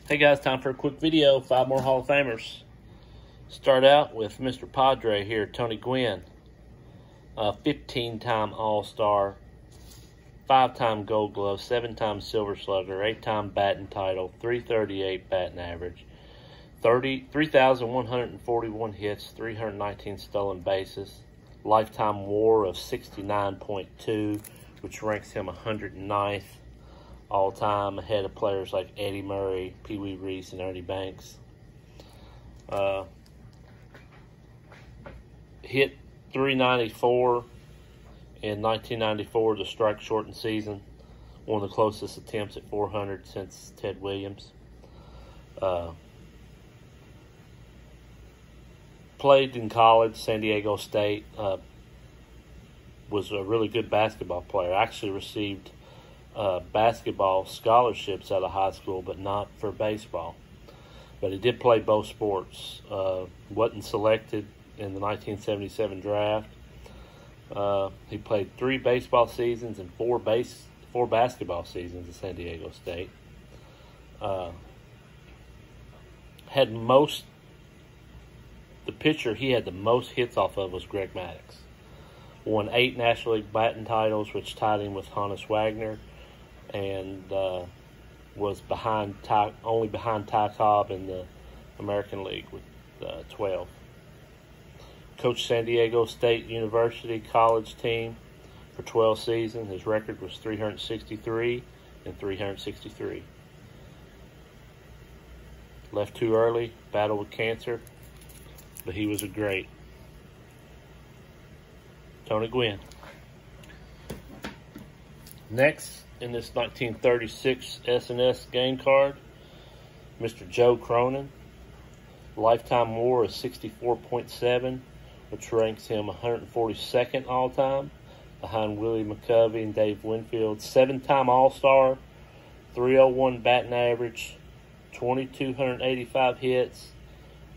Hey guys, time for a quick video. 5 more Hall of Famers. Start out with Mr. Padre here, Tony Gwynn. 15-time All-Star, 5-time Gold Glove, 7-time Silver Slugger, 8-time batting title, .338 batting average, 3,141 hits, 319 stolen bases, lifetime WAR of 69.2, which ranks him 109th all-time, ahead of players like Eddie Murray, Pee Wee Reese, and Ernie Banks. Hit .394 in 1994, the strike-shortened season. One of the closest attempts at 400 since Ted Williams. Played in college, San Diego State. Was a really good basketball player. Actually received basketball scholarships out of high school, but not for baseball. But he did play both sports. Wasn't selected in the 1977 draft. He played 3 baseball seasons and 4 basketball seasons at San Diego State. The pitcher he had the most hits off of was Greg Maddux. Won 8 National League batting titles, which tied him with Honus Wagner, and was only behind Ty Cobb in the American League with 12. Coached San Diego State University college team for 12 seasons. His record was 363 and 363. Left too early, battled with cancer, but he was a great. Tony Gwynn. Next, in this 1936 SNS game card, Mr. Joe Cronin. Lifetime WAR is 64.7, which ranks him 142nd all-time, behind Willie McCovey and Dave Winfield. 7-time All-Star, .301 batting average, 2,285 hits,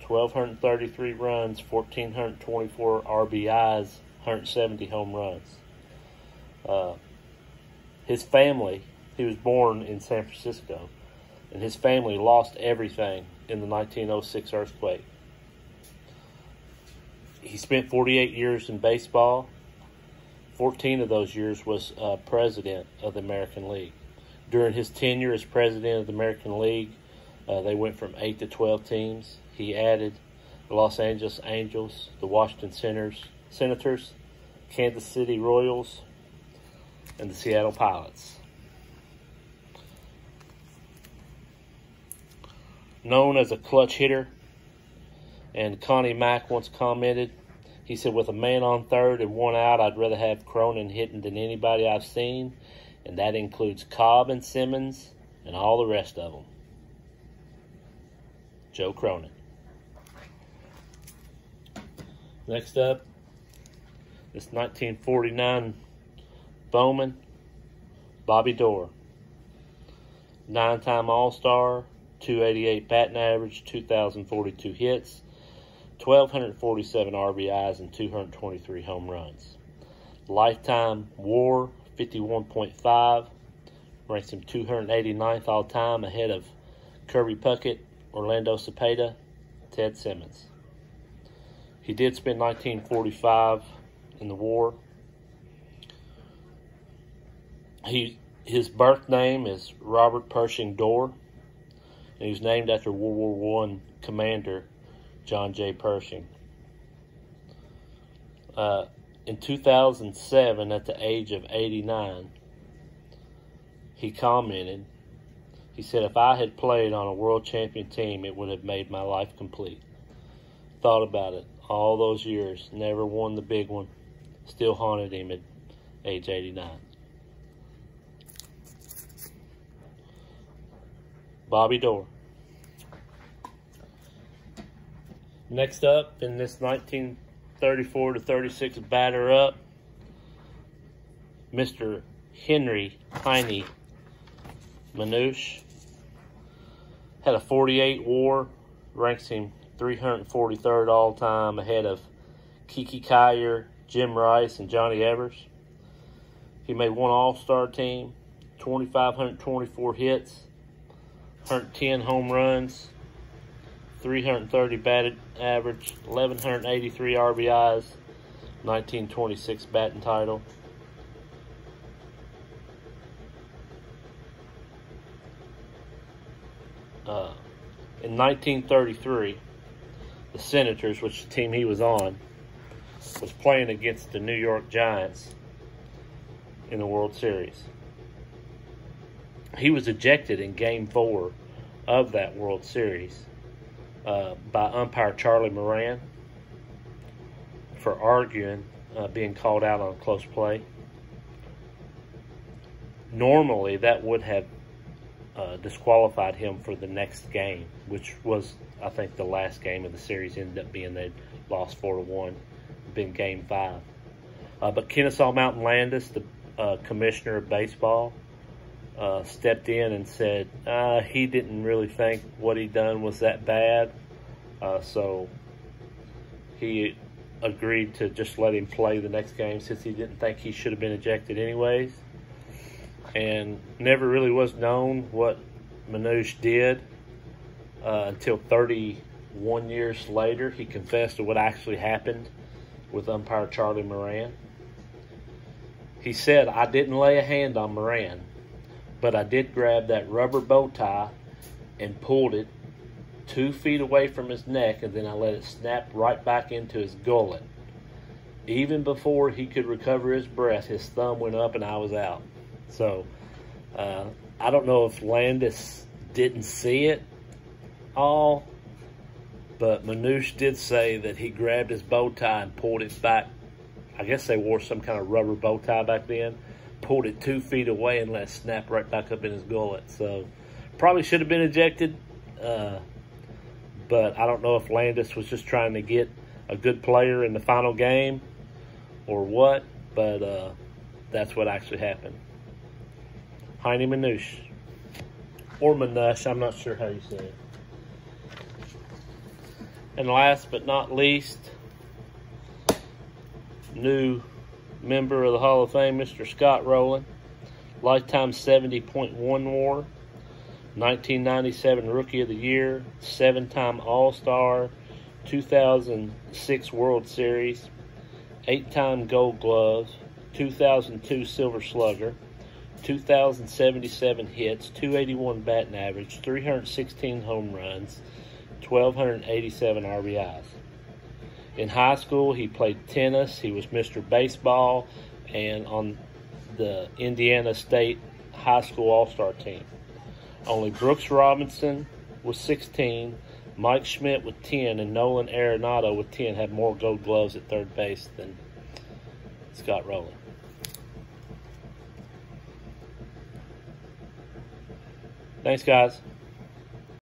1,233 runs, 1,424 RBIs, 170 home runs. His family, he was born in San Francisco, and his family lost everything in the 1906 earthquake. He spent 48 years in baseball. 14 of those years was president of the American League. During his tenure as president of the American League, they went from 8 to 12 teams. He added the Los Angeles Angels, the Washington Senators, Kansas City Royals, and the Seattle Pilots. Known as a clutch hitter, and Connie Mack once commented, he said, "With a man on third and 1 out, I'd rather have Cronin hitting than anybody I've seen, and that includes Cobb and Simmons and all the rest of them." Joe Cronin. Next up, this 1949 Bowman, Bobby Doerr. 9-time All-Star, .288 batting average, 2,042 hits, 1,247 RBIs, and 223 home runs. Lifetime WAR, 51.5, ranks him 289th all-time, ahead of Kirby Puckett, Orlando Cepeda, Ted Simmons. He did spend 1945 in the war. His birth name is Robert Pershing Doerr, and he was named after World War I commander John J. Pershing. In 2007, at the age of 89, he commented, he said, "If I had played on a world champion team, it would have made my life complete." Thought about it. All those years, never won the big one, still haunted him at age 89. Bobby Doerr. Next up, in this 1934 to 36 batter up, Mr. Heinie Manush. Had a 48 WAR, ranks him 343rd all-time, ahead of Kiki Kyer, Jim Rice, and Johnny Evers. He made one All-Star team, 2,524 hits, 110 home runs, 330 batted average, 1,183 RBIs, 1926 batting title. In 1933, the Senators, which the team he was on, was playing against the New York Giants in the World Series. He was ejected in Game 4 of that World Series by umpire Charlie Moran for arguing, being called out on close play. Normally, that would have disqualified him for the next game, which was, I think, the last game of the series. Ended up being they lost 4-1. Been Game 5. But Kennesaw Mountain Landis, the commissioner of baseball, stepped in and said he didn't really think what he done was that bad, so he agreed to just let him play the next game since he didn't think he should have been ejected anyways. And never really was known what Manush did until 31 years later. He confessed to what actually happened with umpire Charlie Moran. He said, "I didn't lay a hand on Moran, but I did grab that rubber bow tie and pulled it 2 feet away from his neck, and then I let it snap right back into his gullet. Even before he could recover his breath, his thumb went up and I was out." So, I don't know if Landis didn't see it all, but Manush did say that he grabbed his bow tie and pulled it back. I guess they wore some kind of rubber bow tie back then. Pulled it 2 feet away and let it snap right back up in his gullet. So, probably should have been ejected. But I don't know if Landis was just trying to get a good player in the final game or what. But that's what actually happened. Heinie Manush. Or Manush, I'm not sure how you say it. And last but not least, new member of the Hall of Fame, Mr. Scott Rolen. Lifetime 70.1 WAR. 1997 Rookie of the Year. 7-time All-Star. 2006 World Series. 8-time Gold Glove. 2002 Silver Slugger. 2,077 hits, 281 batting average, 316 home runs, 1,287 RBIs. In high school, he played tennis. He was Mr. Baseball and on the Indiana State High School All-Star team. Only Brooks Robinson with 16, Mike Schmidt with 10, and Nolan Arenado with 10 had more Gold Gloves at third base than Scott Rolen. Thanks, guys.